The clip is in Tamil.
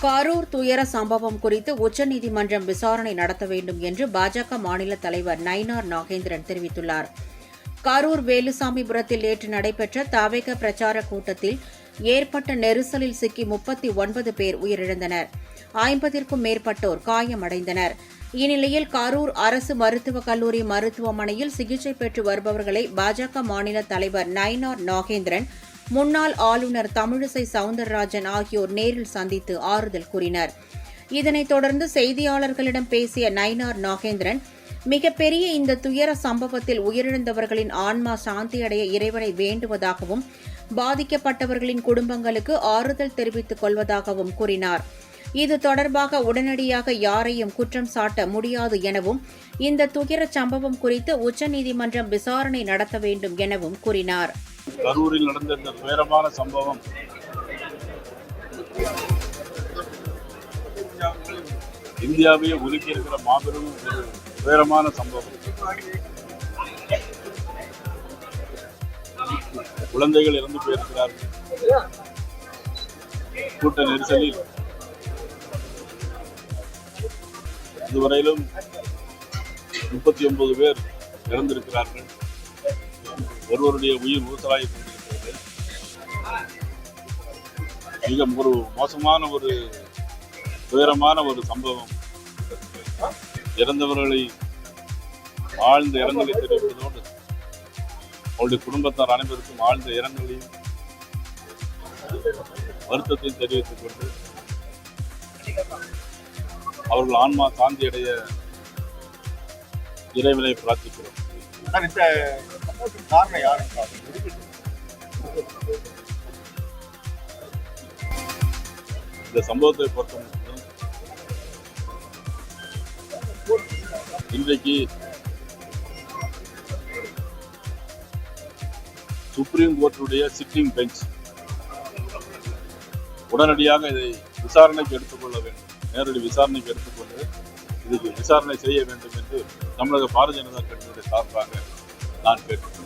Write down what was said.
கரூர் துயர சம்பவம் குறித்து உச்சநீதிமன்றம் விசாரணை நடத்த வேண்டும் என்று பாஜக மாநில தலைவர் நயினார் நாகேந்திரன் தெரிவித்துள்ளார். கரூர் வேலுசாமிபுரத்தில் நேற்று நடைபெற்ற தவேக பிரச்சார கூட்டத்தில் ஏற்பட்ட நெரிசலில் சிக்கி 39 பேர் உயிரிழந்தனர். 50க்கும் மேற்பட்டோர் காயமடைந்தனர். இந்நிலையில் கரூர் அரசு மருத்துவக் கல்லூரி மருத்துவமனையில் சிகிச்சை பெற்று வருபவர்களை பாஜக மாநில தலைவர் நயினார் நாகேந்திரன், முன்னாள் ஆளுநர் தமிழிசை சவுந்தரராஜன் ஆகியோர் நேரில் சந்தித்து ஆறுதல் கூறினர். இதனைத் தொடர்ந்து செய்தியாளர்களிடம் பேசிய நயினார் நாகேந்திரன், மிகப்பெரிய இந்த துயர சம்பவத்தில் உயிரிழந்தவர்களின் ஆன்மா சாந்தியடைய இறைவனை வேண்டுவதாகவும், பாதிக்கப்பட்டவர்களின் குடும்பங்களுக்கு ஆறுதல் தெரிவித்துக் கொள்வதாகவும் கூறினார். இது தொடர்பாக உடனடியாக யாரையும் குற்றம் சாட்ட முடியாது எனவும், இந்த துயர சம்பவம் குறித்து உச்சநீதிமன்றம் விசாரணை நடத்த வேண்டும் எனவும் கூறினார். கரூரில் நடந்த இந்த துயரமான சம்பவம் இந்தியாவையே உலுக்கி இருக்கிற மாபெரும் ஒரு துயரமான சம்பவம். குழந்தைகள் இறந்து போயிருக்கிறார்கள். கூட்ட நெரிசலில் இதுவரையிலும் 39 பேர் இறந்திருக்கிறார்கள். ஒருவருடைய உயிர் ஊசலாகிக் கொண்டிருக்கிறது. மிக ஒரு மோசமான ஒரு துயரமான ஒரு சம்பவம். இறந்தவர்களை ஆழ்ந்த இரங்கலை தெரிவிப்பதோடு அவருடைய குடும்பத்தார் அனைவருக்கும் ஆழ்ந்த இரங்கலையும் வருத்தத்தையும் தெரிவித்துக் கொண்டு அவர்கள் ஆன்மா சாந்தி அடைய இறைவனை பிரார்த்திக்கிறோம். இந்த சம்பவத்தை பொறுத்தவரை இன்றைக்கு சுப்ரீம் கோர்ட்டுடைய சிட்டிங் பெஞ்ச் உடனடியாக இதை விசாரணைக்கு எடுத்துக்கொள்ள வேண்டும். நேரடி விசாரணைக்கு எடுத்துக்கொண்டு இதுக்கு விசாரணை செய்ய வேண்டும் என்று தமிழக பாரதிய ஜனதா கட்சியுடைய சார்பாக நான் கேட்கிறேன்.